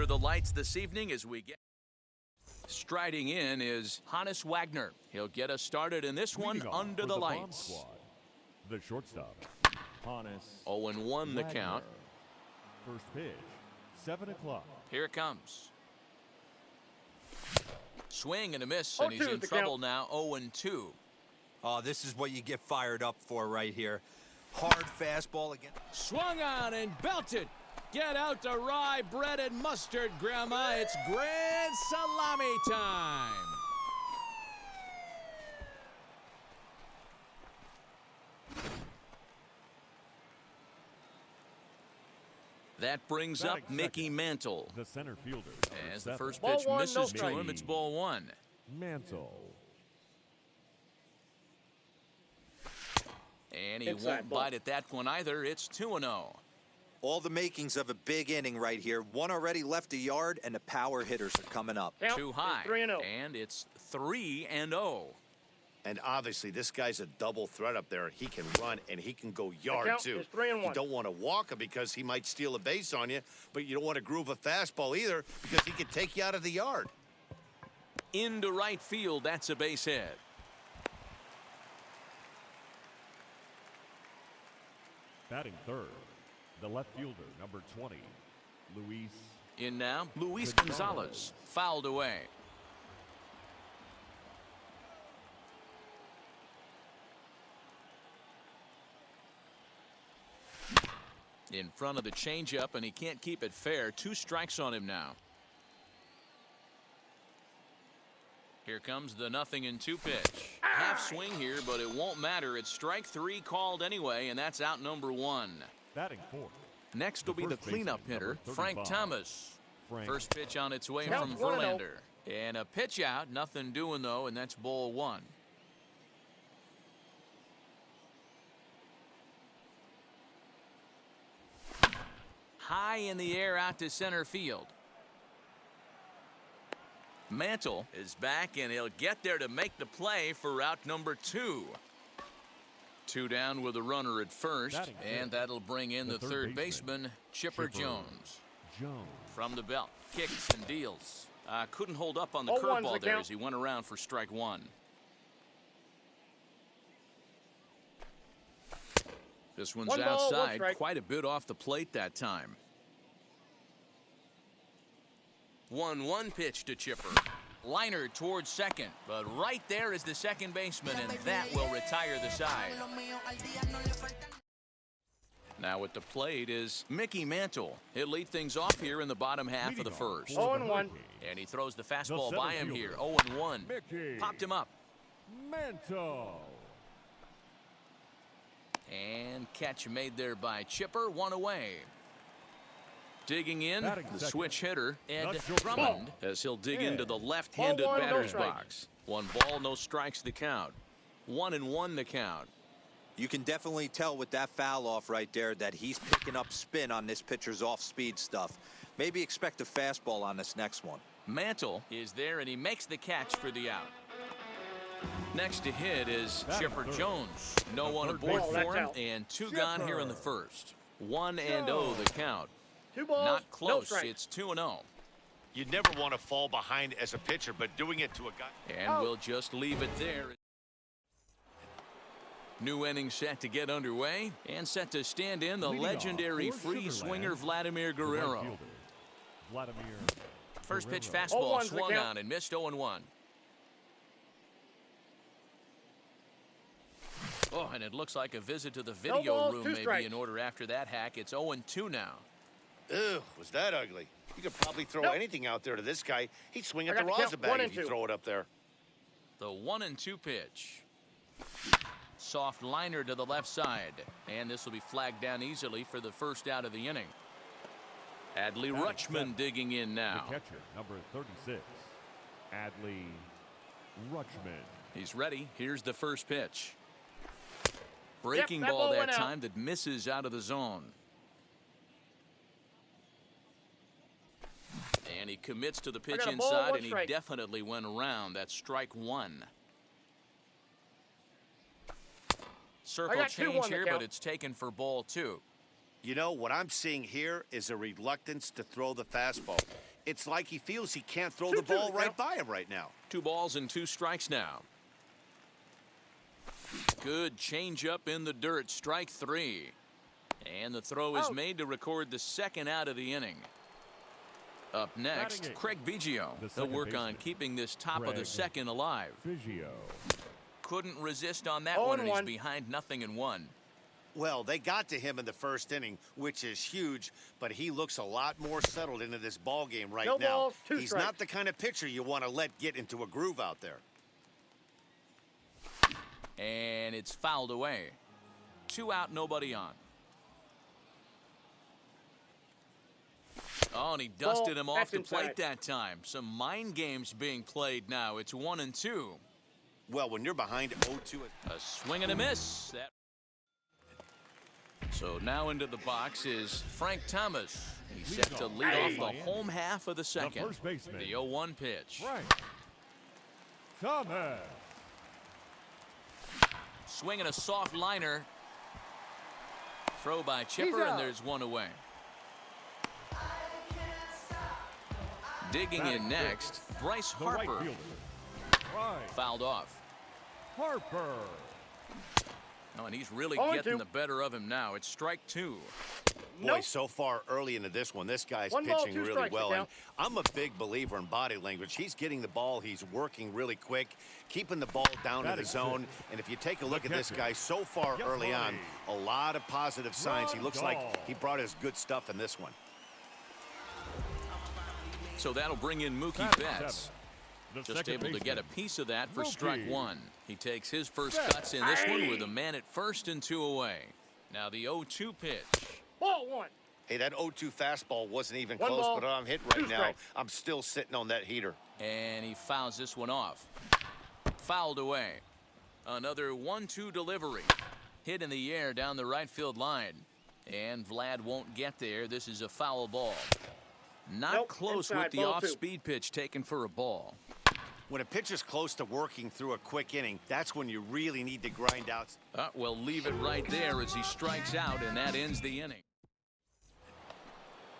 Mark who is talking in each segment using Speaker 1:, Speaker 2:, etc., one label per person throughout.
Speaker 1: the lights this evening as we get. Striding in is Hannes Wagner. He'll get us started in this one under the lights.
Speaker 2: The shortstop, Hannes
Speaker 1: 0-1 the count.
Speaker 2: First pitch, 7 o'clock.
Speaker 1: Here it comes. Swing and a miss, and he's in trouble now, 0-2.
Speaker 3: Oh, this is what you get fired up for right here. Hard fastball again.
Speaker 4: Swung on and belted. Get out the rye bread and mustard, Grandma. It's grand salami time.
Speaker 1: That brings up Mickey Mantle.
Speaker 2: The center fielder.
Speaker 1: As the first pitch misses to him, it's ball one.
Speaker 2: Mantle.
Speaker 1: And he won't bite at that one either. It's 2-0.
Speaker 3: All the makings of a big inning right here. One already left a yard, and the power hitters are coming up.
Speaker 1: Too high. And it's 3-0.
Speaker 5: And obviously, this guy's a double threat up there. He can run, and he can go yard, too. You don't want to walk him because he might steal a base on you, but you don't want to groove a fastball either because he could take you out of the yard.
Speaker 1: Into right field, that's a base hit.
Speaker 2: Batting third, the left fielder, number 20, Luis.
Speaker 1: In now, Luis Gonzalez, fouled away. In front of the changeup, and he can't keep it fair. 2 strikes on him now. Here comes the 0-2 pitch. Half swing here, but it won't matter. It's strike 3 called anyway, and that's out number 1.
Speaker 2: Batting fourth.
Speaker 1: Next will be the cleanup hitter, Frank Thomas. First pitch on its way from Verlander. And a pitch out, nothing doing though, and that's ball 1. High in the air out to center field. Mantle is back, and he'll get there to make the play for out number 2. 2 down with a runner at first, and that'll bring in the third baseman, Chipper Jones. From the belt, kicks and deals. Couldn't hold up on the curveball there as he went around for strike 1. This one's outside, quite a bit off the plate that time. 1-1 pitch to Chipper. Liner towards second, but right there is the second baseman, and that will retire the side. Now at the plate is Mickey Mantle. He'll lead things off here in the bottom half of the first.
Speaker 4: 0-1.
Speaker 1: And he throws the fastball by him here. 0-1. Popped him up.
Speaker 2: Mantle.
Speaker 1: And catch made there by Chipper. 1 away. Digging in, the switch hitter, Ed Drummond, as he'll dig into the left-handed batter's box. 1 ball, no strikes the count. 1-1 the count.
Speaker 3: You can definitely tell with that foul off right there that he's picking up spin on this pitcher's off-speed stuff. Maybe expect a fastball on this next one.
Speaker 1: Mantle is there, and he makes the catch for the out. Next to hit is Chipper Jones. No one aboard for him, and 2 gone here in the first. 1-0 the count.
Speaker 4: 2 balls,
Speaker 1: not close. It's 2-0.
Speaker 5: You never want to fall behind as a pitcher, but doing it to a guy.
Speaker 1: And we'll just leave it there. New inning set to get underway, and set to stand in the legendary free swinger Vladimir Guerrero. First pitch fastball swung on and missed. 0-1. Oh, and it looks like a visit to the video room may be in order after that hack. It's 0-2 now.
Speaker 5: Ew, was that ugly? You could probably throw anything out there to this guy. He'd swing at the rosin bag if you throw it up there.
Speaker 1: The 1-2 pitch. Soft liner to the left side. And this will be flagged down easily for the first out of the inning. Adley Rutschman digging in now.
Speaker 2: The catcher, number 36, Adley Rutschman.
Speaker 1: He's ready. Here's the first pitch. Breaking ball that time that misses out of the zone. And he commits to the pitch inside, and he definitely went around. That's strike 1. Circle change here, but it's taken for ball 2.
Speaker 5: You know, what I'm seeing here is a reluctance to throw the fastball. It's like he feels he can't throw the ball right by him right now.
Speaker 1: 2 balls and 2 strikes now. Good changeup in the dirt, strike 3. And the throw is made to record the second out of the inning. Up next, Craig Biggio. He'll work on keeping this top of the second alive. Couldn't resist on that one, and he's behind 0-1.
Speaker 5: Well, they got to him in the first inning, which is huge, but he looks a lot more settled into this ball game right now. He's not the kind of pitcher you want to let get into a groove out there.
Speaker 1: And it's fouled away. 2 out, nobody on. Oh, and he dusted him off the plate that time. Some mind games being played now. It's 1-2.
Speaker 5: Well, when you're behind 0-2.
Speaker 1: A swing and a miss. So now into the box is Frank Thomas. He's set to lead off the home half of the second. The 0-1 pitch.
Speaker 2: Thomas.
Speaker 1: Swinging a soft liner. Throw by Chipper, and there's 1 away. Digging in next, Bryce Harper. Fouled off.
Speaker 2: Harper.
Speaker 1: Oh, and he's really getting the better of him now. It's strike 2.
Speaker 5: Boy, so far early into this one, this guy's pitching really well. And I'm a big believer in body language. He's getting the ball. He's working really quick, keeping the ball down in the zone. And if you take a look at this guy so far early on, a lot of positive signs. He looks like he brought his good stuff in this one.
Speaker 1: So that'll bring in Mookie Betts. Just able to get a piece of that for strike 1. He takes his first cuts in this one with a man at first and 2 away. Now the 0-2 pitch.
Speaker 6: Ball 1.
Speaker 5: Hey, that 0-2 fastball wasn't even close, but I'm hit right now. I'm still sitting on that heater.
Speaker 1: And he fouls this one off. Fouled away. Another 1-2 delivery. Hit in the air down the right field line. And Vlad won't get there. This is a foul ball. Not close with the off-speed pitch taken for a ball.
Speaker 5: When a pitcher's close to working through a quick inning, that's when you really need to grind out.
Speaker 1: Well, leave it right there as he strikes out, and that ends the inning.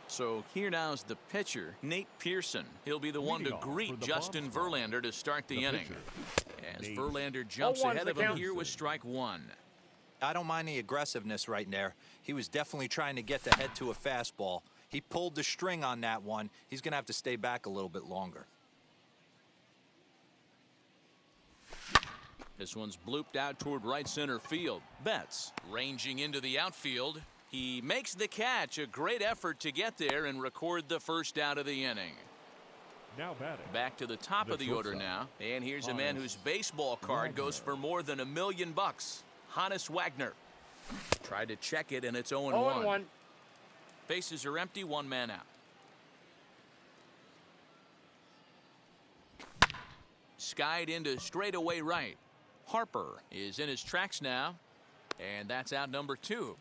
Speaker 1: So here now's the pitcher, Nate Pearson. He'll be the one to greet Justin Verlander to start the inning. As Verlander jumps ahead of him here with strike 1.
Speaker 3: I don't mind the aggressiveness right there. He was definitely trying to get the head to a fastball. He pulled the string on that one. He's going to have to stay back a little bit longer.
Speaker 1: This one's blooped out toward right center field. Betts ranging into the outfield. He makes the catch. A great effort to get there and record the first out of the inning.
Speaker 2: Now batting.
Speaker 1: Back to the top of the order now. And here's a man whose baseball card goes for more than $1 million. Hannes Wagner. Tried to check it, and it's 0-1. Bases are empty, 1 man out. Skied into straightaway right. Harper is in his tracks now, and that's out number 2.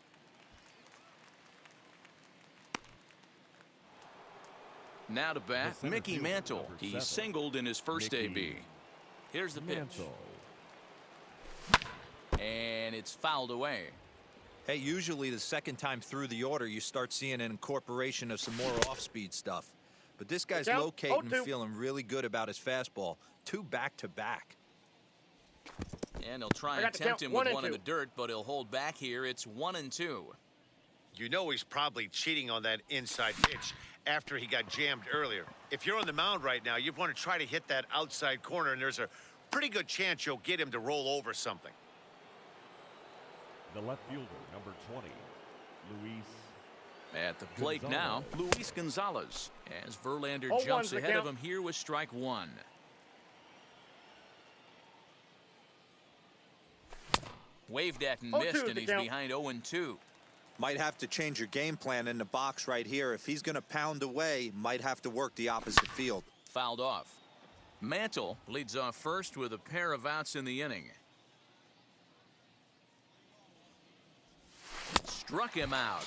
Speaker 1: Now to bat, Mickey Mantle. He singled in his first AB. Here's the pitch. And it's fouled away.
Speaker 3: Hey, usually the second time through the order, you start seeing an incorporation of some more off-speed stuff. But this guy's locating, feeling really good about his fastball. 2 back-to-back.
Speaker 1: And he'll try and tempt him with one in the dirt, but he'll hold back here. It's 1-2.
Speaker 5: You know he's probably cheating on that inside pitch after he got jammed earlier. If you're on the mound right now, you want to try to hit that outside corner, and there's a pretty good chance you'll get him to roll over something.
Speaker 2: The left fielder, number 20, Luis.
Speaker 1: At the plate now, Luis Gonzalez, as Verlander jumps ahead of him here with strike 1. Waved at and missed, and he's behind 0-2.
Speaker 3: Might have to change your game plan in the box right here. If he's going to pound away, might have to work the opposite field.
Speaker 1: Fouled off. Mantle leads off first with a pair of outs in the inning. Struck him out.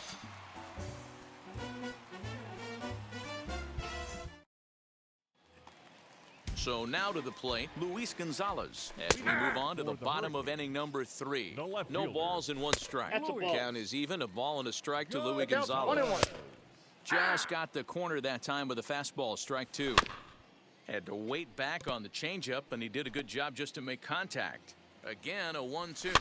Speaker 1: So now to the plate, Luis Gonzalez, as we move on to the bottom of inning number 3. No balls and 1 strike. Count is even, a ball and a strike to Luis Gonzalez. Just got the corner that time with a fastball, strike 2. Had to wait back on the changeup, and he did a good job just to make contact. Again, a 1-2.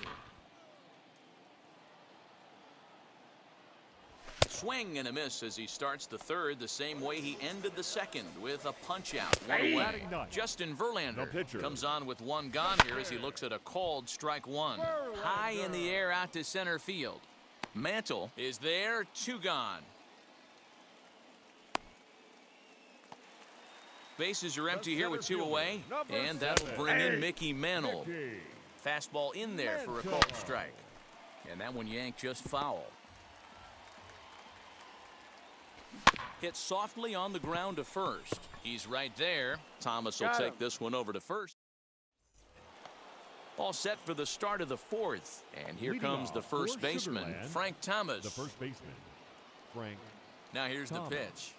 Speaker 1: Swing and a miss as he starts the third the same way he ended the second with a punch-out. One away. Justin Verlander comes on with one gone here as he looks at a called strike 1. High in the air out to center field. Mantle is there, 2 gone. Bases are empty here with 2 away, and that'll bring in Mickey Mantle. Fastball in there for a called strike. And that one yanked just foul. Hit softly on the ground to first. He's right there. Thomas will take this one over to first. All set for the start of the 4th. And here comes the first baseman, Frank Thomas.
Speaker 2: The first baseman, Frank.
Speaker 1: Now here's the pitch.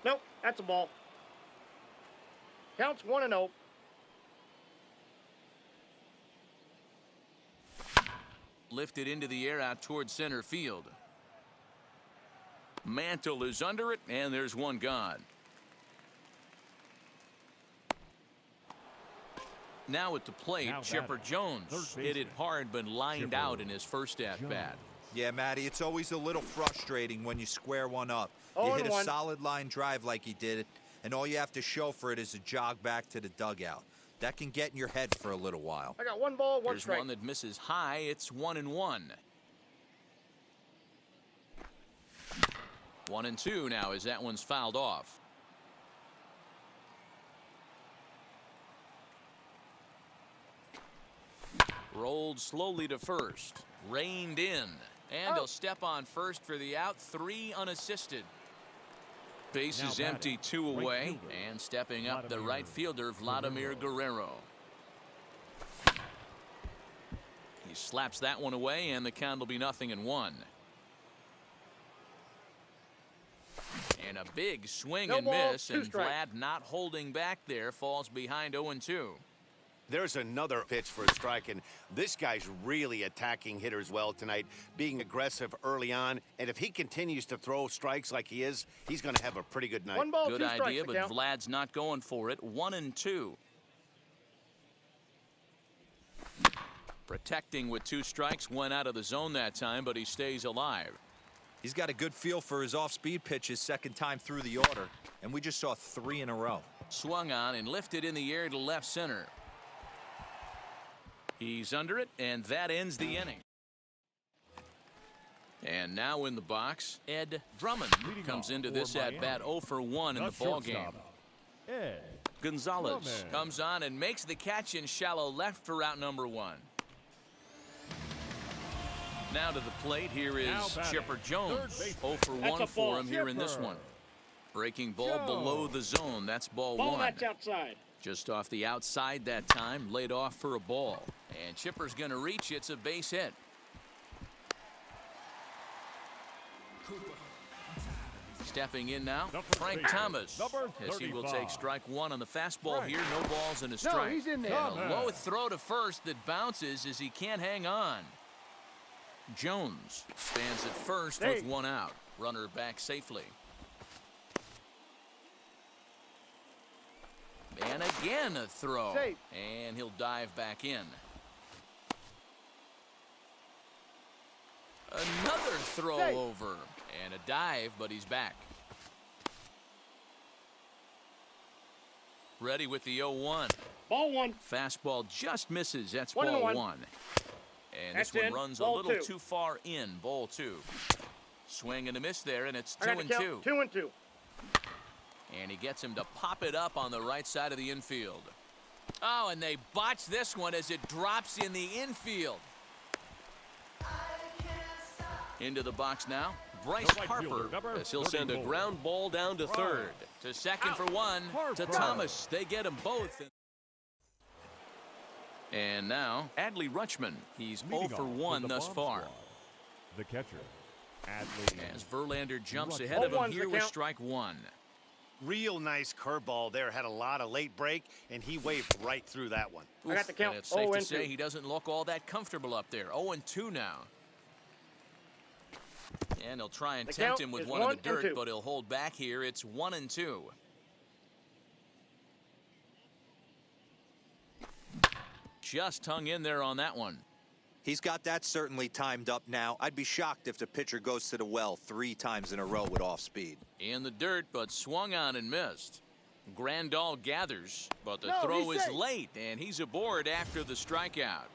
Speaker 6: Nope, that's a ball. Counts 1-0.
Speaker 1: Lifted into the air out towards center field. Mantle is under it, and there's one gone. Now at the plate, Chipper Jones hit it hard but lined out in his first at-bat.
Speaker 3: Yeah, Matty, it's always a little frustrating when you square one up. You hit a solid line drive like he did, and all you have to show for it is a jog back to the dugout. That can get in your head for a little while.
Speaker 6: I got 1 ball, 1 strike.
Speaker 1: There's one that misses high. It's 1-1. 1-2 now as that one's fouled off. Rolled slowly to first. Reined in. And he'll step on first for the out. 3 unassisted. Base is empty, 2 away. And stepping up the right fielder, Vladimir Guerrero. He slaps that one away, and the count will be 0-1. And a big swing and miss, and Vlad not holding back there, falls behind 0-2.
Speaker 5: There's another pitch for a strike, and this guy's really attacking hitters well tonight, being aggressive early on. And if he continues to throw strikes like he is, he's going to have a pretty good night.
Speaker 6: 1 ball,
Speaker 1: good
Speaker 6: 2 strikes,
Speaker 1: idea, but Vlad's not going for it. 1-2. Protecting with 2 strikes, went out of the zone that time, but he stays alive.
Speaker 3: He's got a good feel for his off-speed pitches second time through the order, and we just saw 3 in a row.
Speaker 1: Swung on and lifted in the air to left center. He's under it, and that ends the inning. And now in the box, Ed Drummond comes into this at-bat 0 for 1 in the ballgame. Gonzalez comes on and makes the catch in shallow left for out number 1. Now to the plate, here is Chipper Jones. 0 for 1 for him here in this one. Breaking ball below the zone. That's ball 1.
Speaker 6: That's outside.
Speaker 1: Just off the outside that time, laid off for a ball. And Chipper's going to reach. It's a base hit. Stepping in now, Frank Thomas, as he will take strike 1 on the fastball here. No balls and a strike.
Speaker 6: No, he's in there.
Speaker 1: And a low throw to first that bounces as he can't hang on. Jones stands at first with 1 out. Runner back safely. And again a throw. And he'll dive back in. Another throw over. And a dive, but he's back. Ready with the 0-1.
Speaker 6: Ball 1.
Speaker 1: Fastball just misses. That's ball 1. And this one runs a little too far in. Ball 2. Swing and a miss there, and it's 2-2.
Speaker 6: 2-2.
Speaker 1: And he gets him to pop it up on the right side of the infield. Oh, and they botch this one as it drops in the infield. Into the box now, Bryce Harper, as he'll send a ground ball down to third. To second for 1, to Thomas. They get them both. And now, Adley Rutschman. He's 0 for 1 thus far.
Speaker 2: The catcher, Adley.
Speaker 1: As Verlander jumps ahead of him here with strike 1.
Speaker 5: Real nice curveball there. Had a lot of late break, and he waved right through that one.
Speaker 6: I got the count.
Speaker 1: And it's safe to say he doesn't look all that comfortable up there. 0-2 now. And he'll try and tempt him with one in the dirt, but he'll hold back here. It's 1-2. Just hung in there on that one.
Speaker 3: He's got that certainly timed up now. I'd be shocked if the pitcher goes to the well 3 times in a row with off speed.
Speaker 1: In the dirt, but swung on and missed. Grandal gathers, but the throw is late, and he's aboard after the strikeout.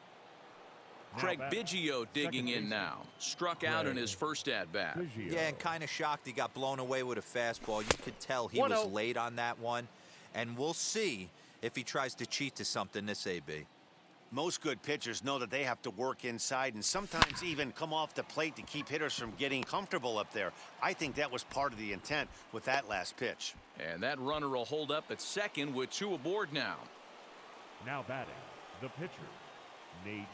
Speaker 1: Craig Biggio digging in now. Struck out in his first at-bat.
Speaker 3: Yeah, and kind of shocked he got blown away with a fastball. You could tell he was late on that one. And we'll see if he tries to cheat to something this AB.
Speaker 5: Most good pitchers know that they have to work inside and sometimes even come off the plate to keep hitters from getting comfortable up there. I think that was part of the intent with that last pitch.
Speaker 1: And that runner will hold up at second with 2 aboard now.
Speaker 2: Now batting, the pitcher, Nate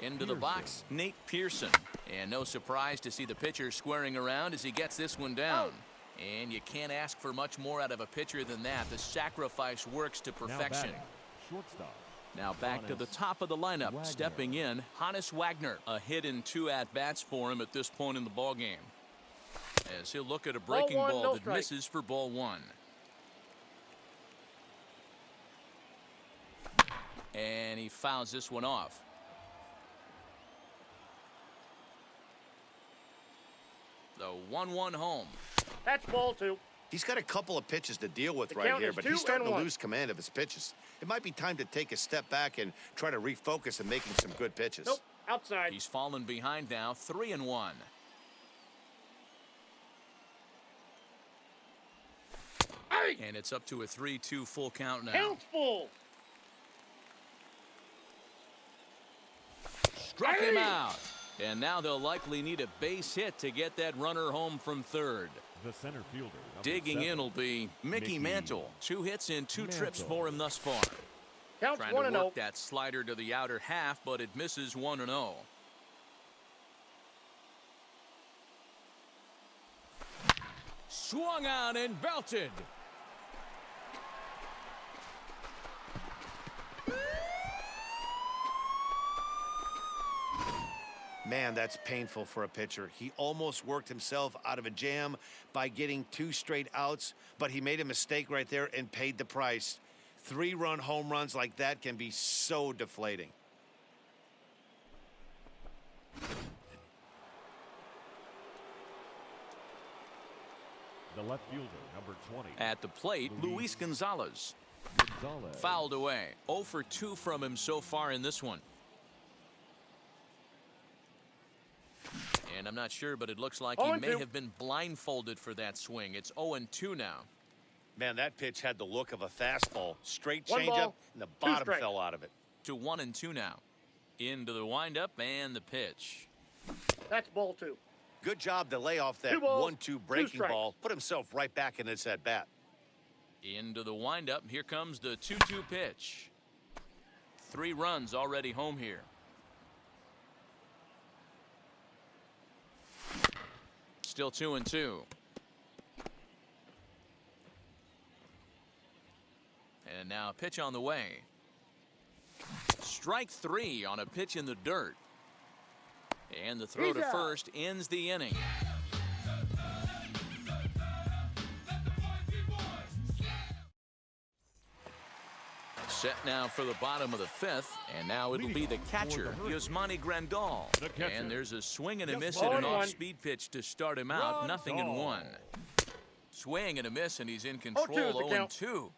Speaker 1: Into the box, Nate Pearson. And no surprise to see the pitcher squaring around as he gets this one down. And you can't ask for much more out of a pitcher than that. The sacrifice works to perfection.
Speaker 2: Shortstop.
Speaker 1: Now back to the top of the lineup. Stepping in, Hannes Wagner. A hit in 2 at-bats for him at this point in the ballgame. As he'll look at a breaking ball that misses for ball 1. And he fouls this one off. The 1-1 home.
Speaker 6: That's ball 2.
Speaker 5: He's got a couple of pitches to deal with right here, but he's starting to lose command of his pitches. It might be time to take a step back and try to refocus and making some good pitches.
Speaker 6: Nope, outside.
Speaker 1: He's fallen behind now, 3-1. And it's up to a 3-2 full count now.
Speaker 6: Count full.
Speaker 1: Struck him out. And now they'll likely need a base hit to get that runner home from third.
Speaker 2: The center fielder.
Speaker 1: Digging in will be Mickey Mantle. 2 hits and 2 trips for him thus far.
Speaker 6: Counts
Speaker 1: Trying to work that slider to the outer half, but it misses 1-0. Swung on and belted.
Speaker 5: Man, that's painful for a pitcher. He almost worked himself out of a jam by getting 2 straight outs, but he made a mistake right there and paid the price. 3-run home runs like that can be so deflating.
Speaker 2: The left fielder, number 20.
Speaker 1: At the plate, Luis Gonzalez. Fouled away. 0 for 2 from him so far in this one. And I'm not sure, but it looks like he may have been blindfolded for that swing. It's 0-2 now.
Speaker 5: Man, that pitch had the look of a fastball. Straight changeup, and the bottom fell out of it.
Speaker 1: To 1-2 now. Into the windup and the pitch.
Speaker 6: That's ball 2.
Speaker 5: Good job to lay off that 1-2 breaking ball. Put himself right back in this at-bat.
Speaker 1: Into the windup. Here comes the 2-2 pitch. 3 runs already home here. Still 2-2. And now a pitch on the way. Strike 3 on a pitch in the dirt. And the throw to first ends the inning. Set now for the bottom of the 5th, and now it'll be the catcher, Yasmani Grandal. And there's a swing and a miss at an off-speed pitch to start him out, 0-1. Swing and a miss, and he's in control, 0-2.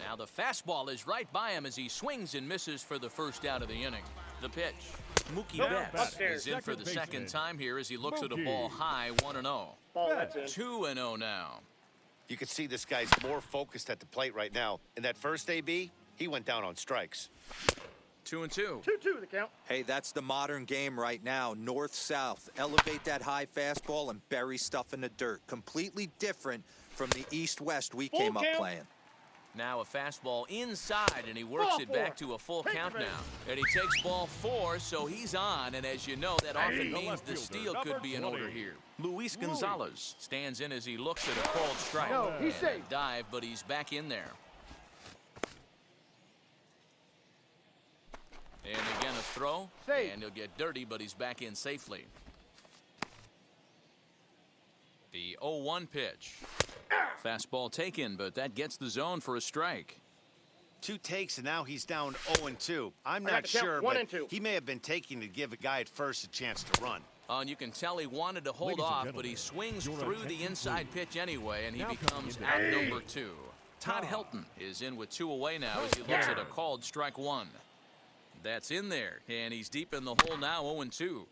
Speaker 1: Now the fastball is right by him as he swings and misses for the first out of the inning. The pitch. Mookie Betts is in for the second time here as he looks at a ball high, 1-0. 2-0 now.
Speaker 5: You can see this guy's more focused at the plate right now. In that first AB, he went down on strikes.
Speaker 1: 2-2.
Speaker 6: 2-2 the count.
Speaker 3: Hey, that's the modern game right now. North-south. Elevate that high fastball and bury stuff in the dirt. Completely different from the east-west we came up playing.
Speaker 1: Now a fastball inside, and he works it back to a full count now. And he takes ball 4, so he's on. And as you know, that often means the steal could be in order here. Luis Gonzalez stands in as he looks at a called strike.
Speaker 6: No, he's safe.
Speaker 1: Dive, but he's back in there. And again a throw, and he'll get dirty, but he's back in safely. The 0-1 pitch. Fastball taken, but that gets the zone for a strike.
Speaker 5: 2 takes, and now he's down 0-2. I'm not sure, but he may have been taking to give a guy at first a chance to run.
Speaker 1: And you can tell he wanted to hold off, but he swings through the inside pitch anyway, and he becomes out number 2. Todd Helton is in with 2 away now as he looks at a called strike 1. That's in there, and he's deep in the hole now, 0-2.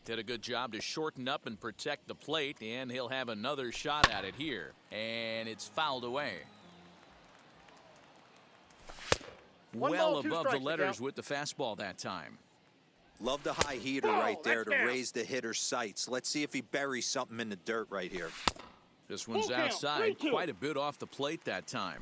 Speaker 1: Did a good job to shorten up and protect the plate, and he'll have another shot at it here. And it's fouled away. Well above the letters with the fastball that time.
Speaker 3: Love the high heater right there to raise the hitter's sights. Let's see if he buries something in the dirt right here.
Speaker 1: This one's outside, quite a bit off the plate that time.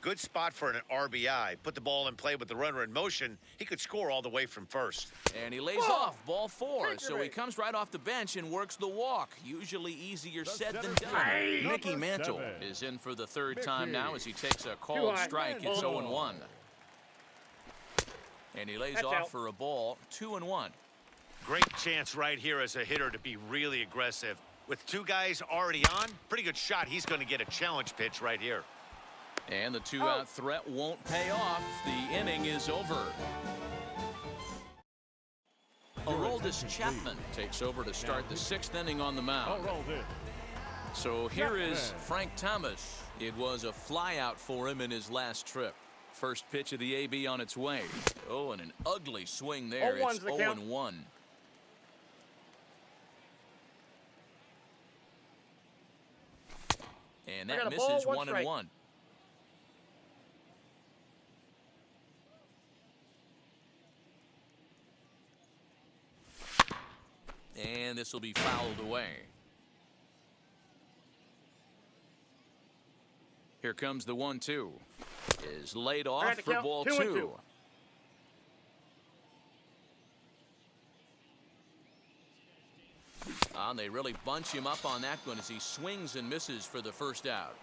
Speaker 5: Good spot for an RBI. Put the ball in play with the runner in motion. He could score all the way from first.
Speaker 1: And he lays off, ball 4. So he comes right off the bench and works the walk. Usually easier said than done. Mickey Mantle is in for the 3rd time now as he takes a called strike. It's 0-1. And he lays off for a ball, 2-1.
Speaker 5: Great chance right here as a hitter to be really aggressive. With 2 guys already on, pretty good shot. He's going to get a challenge pitch right here.
Speaker 1: And the 2-out threat won't pay off. The inning is over. Aroldis Chapman takes over to start the 6th inning on the mound. So here is Frank Thomas. It was a flyout for him in his last trip. First pitch of the AB on its way. Oh, and an ugly swing there. It's 0-1. And that misses 1-1. And this will be fouled away. Here comes the 1-2. Is laid off for ball 2. And they really bunch him up on that one as he swings and misses for the first out.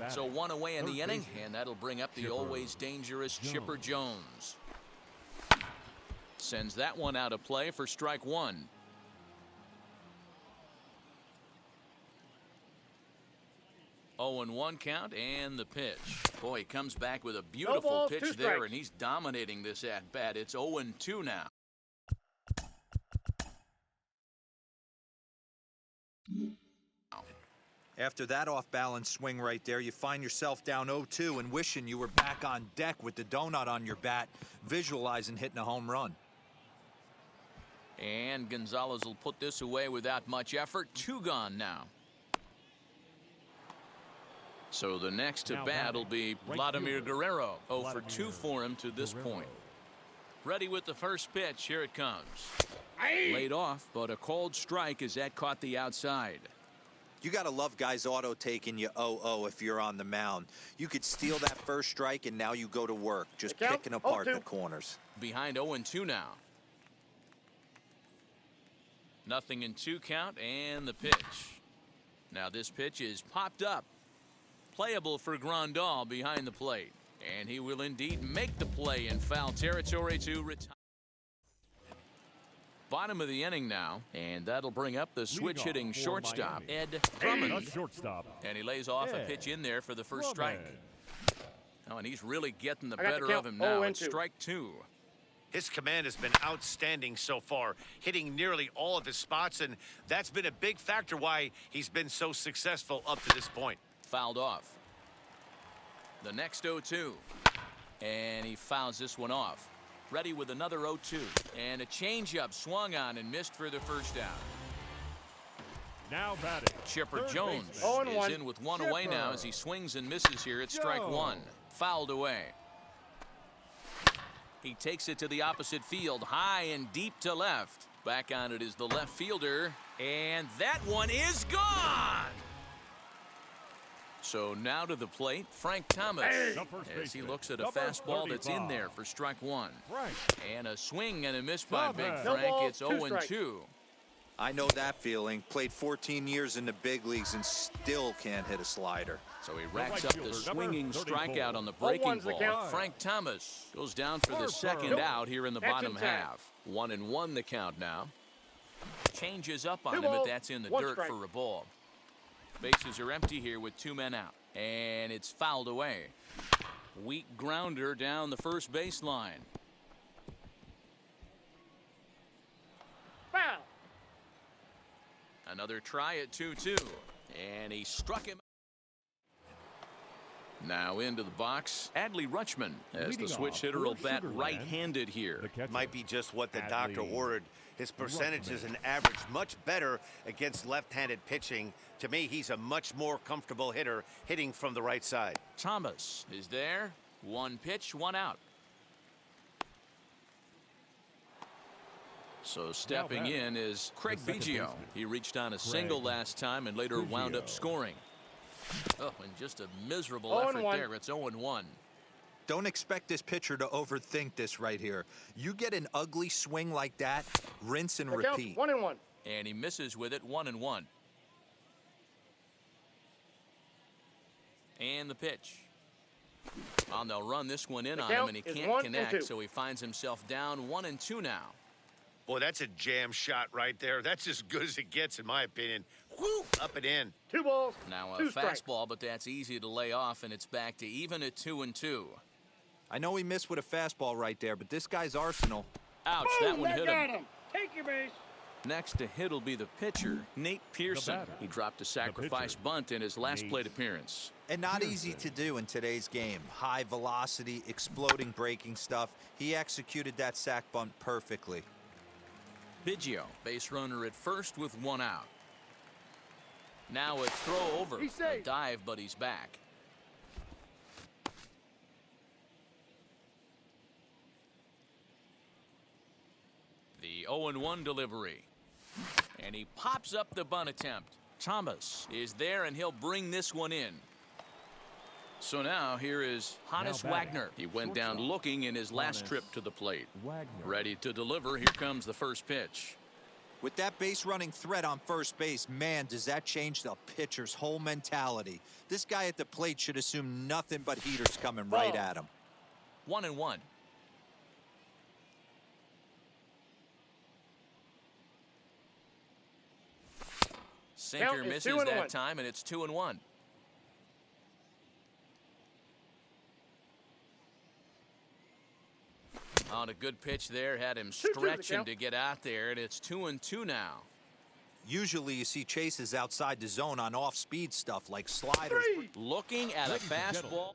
Speaker 1: So 1 away in the inning, and that'll bring up the always dangerous Chipper Jones. Sends that one out of play for strike 1. Oh, 0-1 count and the pitch. Boy, he comes back with a beautiful pitch there, and he's dominating this at-bat. It's 0-2 now.
Speaker 3: After that off-balance swing right there, you find yourself down 0-2 and wishing you were back on deck with the donut on your bat, visualizing hitting a home run.
Speaker 1: And Gonzalez will put this away without much effort. 2 gone now. So the next to bat will be Vladimir Guerrero. 0-for-2 for him to this point. Ready with the first pitch. Here it comes. Laid off, but a called strike as that caught the outside.
Speaker 3: You got to love guys auto taking you 0-0 if you're on the mound. You could steal that first strike, and now you go to work, just picking apart the corners.
Speaker 1: Behind 0-2 now. 0-2 count and the pitch. Now this pitch is popped up. Playable for Grandal behind the plate. And he will indeed make the play in foul territory to retire. Bottom of the inning now, and that'll bring up the switch-hitting shortstop, Ed Drummond. And he lays off a pitch in there for the first strike. Oh, and he's really getting the better of him now. It's strike 2.
Speaker 5: His command has been outstanding so far, hitting nearly all of his spots, and that's been a big factor why he's been so successful up to this point.
Speaker 1: Fouled off. The next 0-2. And he fouls this one off. Ready with another 0-2. And a changeup swung on and missed for the first out.
Speaker 2: Now batting.
Speaker 1: Chipper Jones is in with 1 away now as he swings and misses here at strike 1. Fouled away. He takes it to the opposite field, high and deep to left. Back on it is the left fielder. And that one is gone! So now to the plate, Frank Thomas, as he looks at a fastball that's in there for strike 1. And a swing and a miss by Big Frank. It's 0-2.
Speaker 3: I know that feeling. Played 14 years in the big leagues and still can't hit a slider.
Speaker 1: So he racks up the swinging strikeout on the breaking ball. Frank Thomas goes down for the second out here in the bottom half. 1-1 the count now. Changes up on him, but that's in the dirt for a ball. Bases are empty here with 2 men out. And it's fouled away. Weak grounder down the first baseline.
Speaker 6: Foul.
Speaker 1: Another try at 2-2. And he struck him. Now into the box, Adley Rutschman, as the switch hitter will bat right-handed here.
Speaker 5: Might be just what the doctor ordered. His percentages and average much better against left-handed pitching. To me, he's a much more comfortable hitter hitting from the right side.
Speaker 1: Thomas is there. 1 pitch, 1 out. So stepping in is Craig Biggio. He reached on a single last time and later wound up scoring. Oh, and just a miserable effort there. It's 0-1.
Speaker 3: Don't expect this pitcher to overthink this right here. You get an ugly swing like that, rinse and repeat.
Speaker 6: 1-1.
Speaker 1: And he misses with it, 1-1. And the pitch. Oh, they'll run this one in on him, and he can't connect, so he finds himself down 1-2 now.
Speaker 5: Boy, that's a jam shot right there. That's as good as it gets, in my opinion. Whoo, up and in.
Speaker 6: 2 balls.
Speaker 1: Now a
Speaker 6: 2 strikes.
Speaker 1: fastball, but that's easy to lay off, and it's back to even at 2-2.
Speaker 3: I know he missed with a fastball right there, but this guy's arsenal.
Speaker 1: Ouch,
Speaker 6: Boom,
Speaker 1: that one hit him.
Speaker 6: him. Take your base.
Speaker 1: Next to hit will be the pitcher, Nate Pearson. He dropped a sacrifice bunt in his last plate appearance.
Speaker 3: And not easy to do in today's game. High velocity, exploding breaking stuff. He executed that sac bunt perfectly.
Speaker 1: Biggio, base runner at first with 1 out. Now a throw over. A dive, but he's back. The 0-1 delivery. And he pops up the bunt attempt. Thomas is there, and he'll bring this one in. So now here is Hannes Wagner. He went down looking in his last trip to the plate. Ready to deliver. Here comes the first pitch.
Speaker 3: With that base running threat on first base, man, does that change the pitcher's whole mentality. This guy at the plate should assume nothing but heaters coming right at him.
Speaker 1: 1-1. Sinker misses that time, and it's 2-1. On a good pitch there, had him stretching to get out there, and it's 2-2 now.
Speaker 3: Usually you see chases outside the zone on off-speed stuff like sliders.
Speaker 1: Looking at a fastball.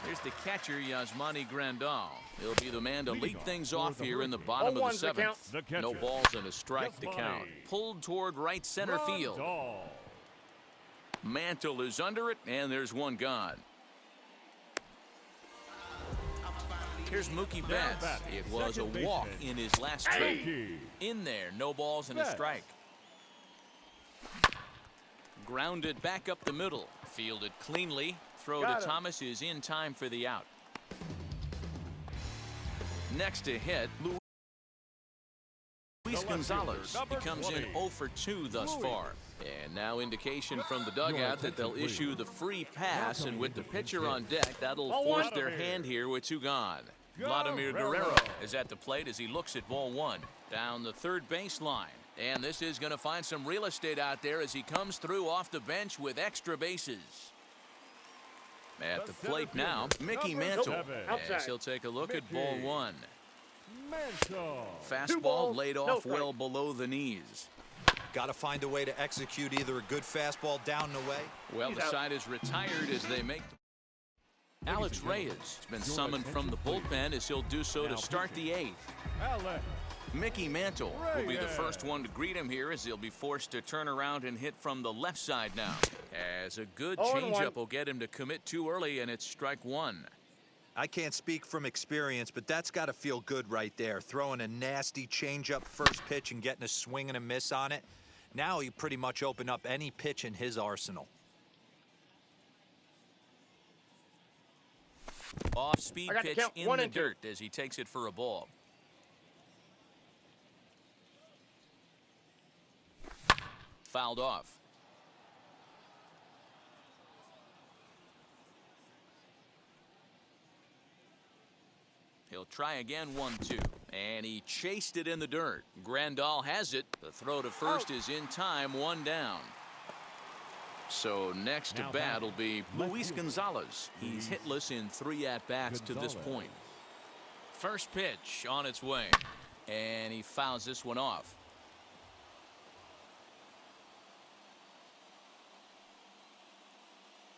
Speaker 1: Here's the catcher, Yasmani Grandal. He'll be the man to lead things off here in the bottom of the 7th. No balls and a strike to count. Pulled toward right center field. Mantle is under it, and there's one gone. Here's Mookie Betts. It was a walk in his last trip. In there, no balls and a strike. Grounded back up the middle. Fielded cleanly. Throw to Thomas is in time for the out. Next to hit, Luis Gonzalez. He comes in 0 for 2 thus far. And now indication from the dugout that they'll issue the free pass, and with the pitcher on deck, that'll force their hand here with 2 gone. Vladimir Guerrero is at the plate as he looks at ball 1. Down the third baseline. And this is going to find some real estate out there as he comes through off the bench with extra bases. At the plate now, Mickey Mantle. As he'll take a look at ball 1. Fastball laid off well below the knees.
Speaker 3: Got to find a way to execute either a good fastball down and away.
Speaker 1: Well, the side is retired as they make the... Alex Reyes has been summoned from the bullpen as he'll do so to start the 8th. Mickey Mantle will be the first one to greet him here as he'll be forced to turn around and hit from the left side now. As a good changeup will get him to commit too early, and it's strike 1.
Speaker 3: I can't speak from experience, but that's got to feel good right there. Throwing a nasty changeup first pitch and getting a swing and a miss on it. Now he pretty much opened up any pitch in his arsenal.
Speaker 1: Off-speed pitch in the dirt as he takes it for a ball. Fouled off. He'll try again, 1-2. And he chased it in the dirt. Grandal has it. The throw to first is in time, 1 down. So next to bat will be Luis Gonzalez. He's hitless in 3 at-bats to this point. First pitch on its way. And he fouls this one off.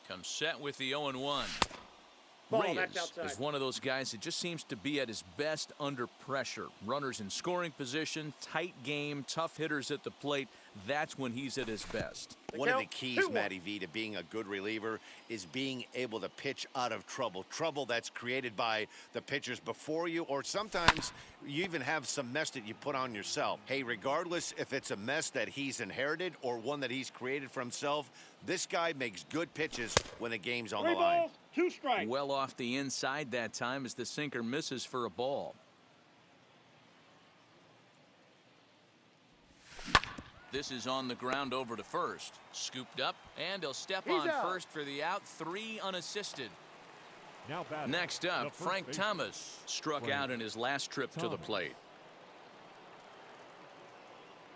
Speaker 1: Comes set with the 0-1. Reyes is one of those guys that just seems to be at his best under pressure. Runners in scoring position, tight game, tough hitters at the plate. That's when he's at his best.
Speaker 5: One of the keys, Matty V, to being a good reliever is being able to pitch out of trouble. Trouble that's created by the pitchers before you, or sometimes you even have some mess that you put on yourself. Hey, regardless if it's a mess that he's inherited or one that he's created for himself, this guy makes good pitches when the game's on the line.
Speaker 6: 2 strikes.
Speaker 1: Well off the inside that time as the sinker misses for a ball. This is on the ground over to first. Scooped up, and he'll step on first for the out. 3 unassisted.
Speaker 2: Now
Speaker 1: next up, Frank Thomas struck out in his last trip to the plate.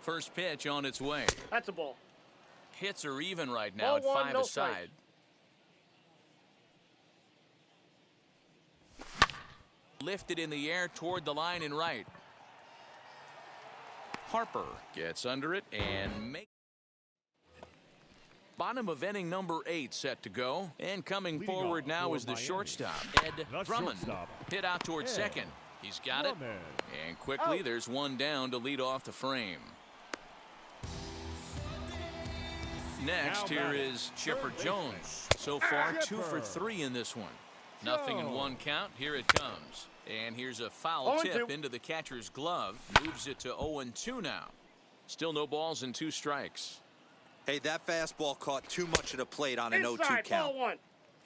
Speaker 1: First pitch on its way.
Speaker 6: That's a ball.
Speaker 1: Hits are even right now at 5 aside. Lifted in the air toward the line and right. Harper gets under it and makes. Bottom of inning number 8 set to go. And coming forward now is the shortstop, Ed Drummond. Hit out towards second. He's got it. And quickly there's one down to lead off the frame. Next here is Chipper Jones. So far 2 for 3 in this one. Nothing in 1 count. Here it comes. And here's a foul tip into the catcher's glove. Moves it to 0-2 now. Still no balls and 2 strikes.
Speaker 3: Hey, that fastball caught too much of the plate on an 0-2 count.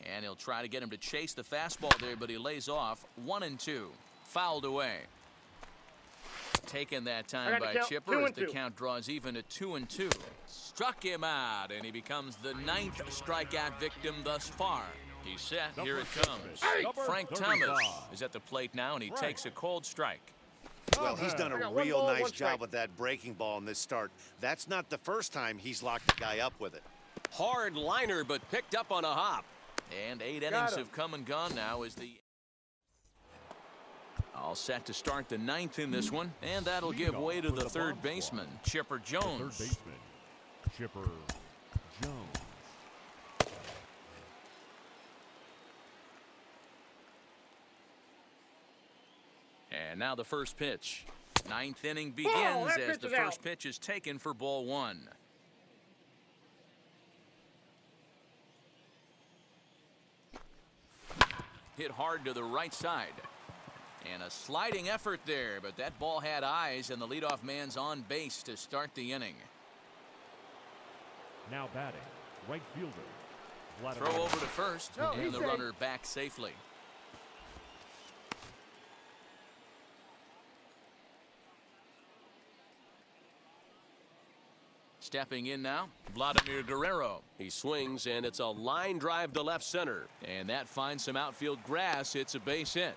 Speaker 1: And he'll try to get him to chase the fastball there, but he lays off. 1-2. Fouled away. Taken that time by Chipper as the count draws even at 2-2. Struck him out, and he becomes the 9th strikeout victim thus far. He's set. Here it comes. Frank Thomas is at the plate now, and he takes a cold strike.
Speaker 5: Well, he's done a real nice job with that breaking ball in this start. That's not the first time he's locked the guy up with it.
Speaker 4: Hard liner, but picked up on a hop.
Speaker 1: And 8 innings have come and gone now as the. All set to start the 9th in this one, and that'll give way to the 3rd baseman, Chipper Jones.
Speaker 2: 3rd baseman, Chipper Jones.
Speaker 1: And now the first pitch. 9th inning begins as the first pitch is taken for ball 1. Hit hard to the right side. And a sliding effort there, but that ball had eyes, and the leadoff man's on base to start the inning.
Speaker 2: Now batting, right fielder.
Speaker 1: Throw over to first, and the runner back safely. Stepping in now, Vladimir Guerrero.
Speaker 4: He swings, and it's a line drive to left center.
Speaker 1: And that finds some outfield grass. It's a base hit.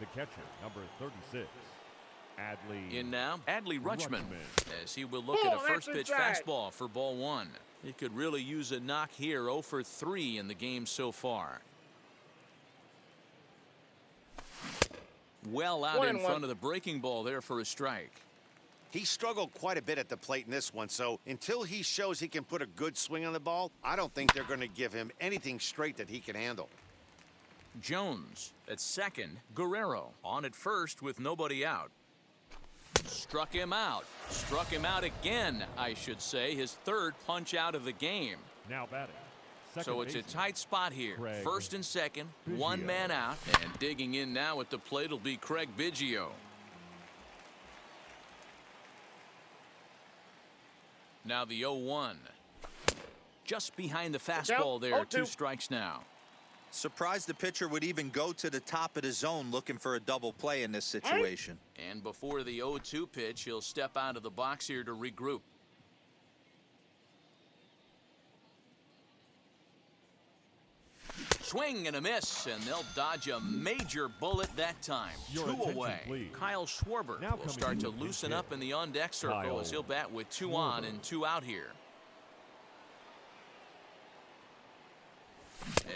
Speaker 2: The catcher, number 36, Adley.
Speaker 1: In now, Adley Rutschman, as he will look at a first pitch fastball for ball 1. He could really use a knock here. 0 for 3 in the game so far. Well out in front of the breaking ball there for a strike.
Speaker 5: He struggled quite a bit at the plate in this one, so until he shows he can put a good swing on the ball, I don't think they're going to give him anything straight that he can handle.
Speaker 1: Jones at second. Guerrero on at first with nobody out. Struck him out. Struck him out again, I should say. His 3rd punch out of the game.
Speaker 2: Now batting.
Speaker 1: So it's a tight spot here. First and second,
Speaker 2: Biggio.
Speaker 1: 1 man out. And digging in now at the plate will be Craig Biggio. Now the 0-1. Just behind the fastball there. 2 strikes now.
Speaker 3: Surprised the pitcher would even go to the top of the zone looking for a double play in this situation.
Speaker 1: And before the 0-2 pitch, he'll step out of the box here to regroup. Swing and a miss, and they'll dodge a major bullet that time.
Speaker 2: Your
Speaker 1: 2
Speaker 2: attention,
Speaker 1: away.
Speaker 2: please.
Speaker 1: Kyle Schwarber
Speaker 2: Now
Speaker 1: will
Speaker 2: coming
Speaker 1: start to
Speaker 2: to
Speaker 1: loosen
Speaker 2: hit.
Speaker 1: up in the on-deck circle
Speaker 2: Kyle
Speaker 1: as he'll bat with 2 on and 2 out here.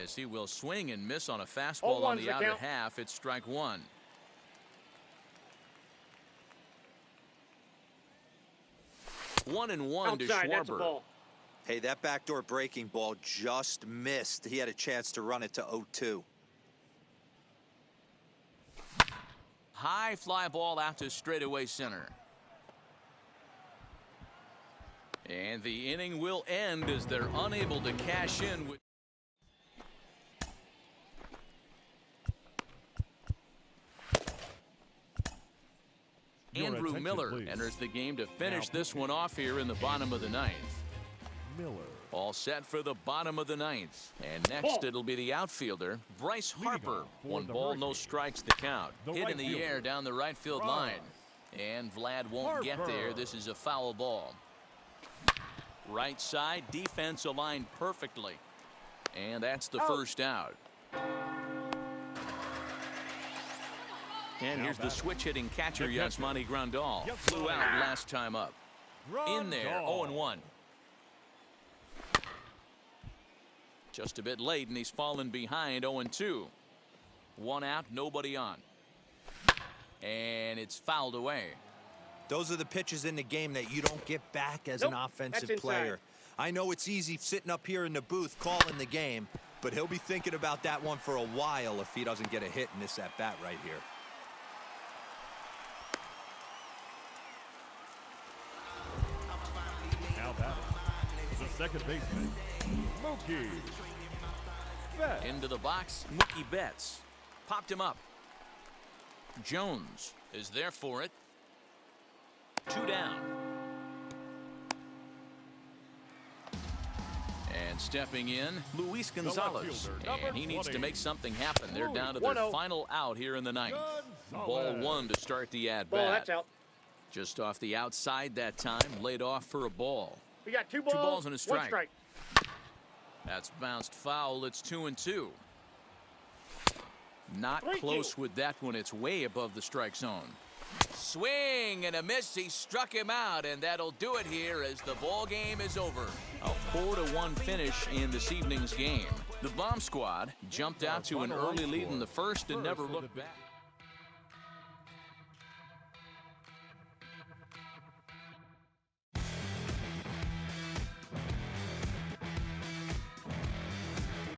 Speaker 1: As he will swing and miss on a fastball on the outer half, it's strike 1. One and one to Schwarber.
Speaker 3: Hey, that backdoor breaking ball just missed. He had a chance to run it to 0-2.
Speaker 1: High fly ball out to straightaway center. And the inning will end as they're unable to cash in with Andrew Miller enters the game to finish this one off here in the bottom of the 9th.
Speaker 2: Miller.
Speaker 1: All set for the bottom of the 9th. And next it'll be the outfielder, Bryce Harper. 1 ball, no strikes the count. Hit in the air down the right field line. And Vlad won't get there. This is a foul ball. Right side, defense aligned perfectly. And that's the first out. And here's the switch-hitting catcher, Yasmani Grandal. Flew out last time up. In there, 0-1. Just a bit late, and he's fallen behind 0-2. 1 out, nobody on. And it's fouled away.
Speaker 3: Those are the pitches in the game that you don't get back as an offensive player. I know it's easy sitting up here in the booth calling the game, but he'll be thinking about that one for a while if he doesn't get a hit in this at-bat right here.
Speaker 2: Now batting the second baseman, Mookie Betts.
Speaker 1: Into the box, Mookie Betts. Popped him up. Jones is there for it. 2 down. And stepping in, Luis Gonzalez. And he needs to make something happen. They're down to their final out here in the 9th. Ball 1 to start the at-bat.
Speaker 6: That's out.
Speaker 1: Just off the outside that time, laid off for a ball.
Speaker 6: We got 2
Speaker 1: 2 balls and a
Speaker 6: 1
Speaker 1: strike. That's bounced foul. It's 2-2. Not close with that one. It's way above the strike zone. Swing and a miss. He struck him out, and that'll do it here as the ball game is over. A 4-1 finish in this evening's game. The Bomb Squad jumped out to an early lead in the first and never looked back.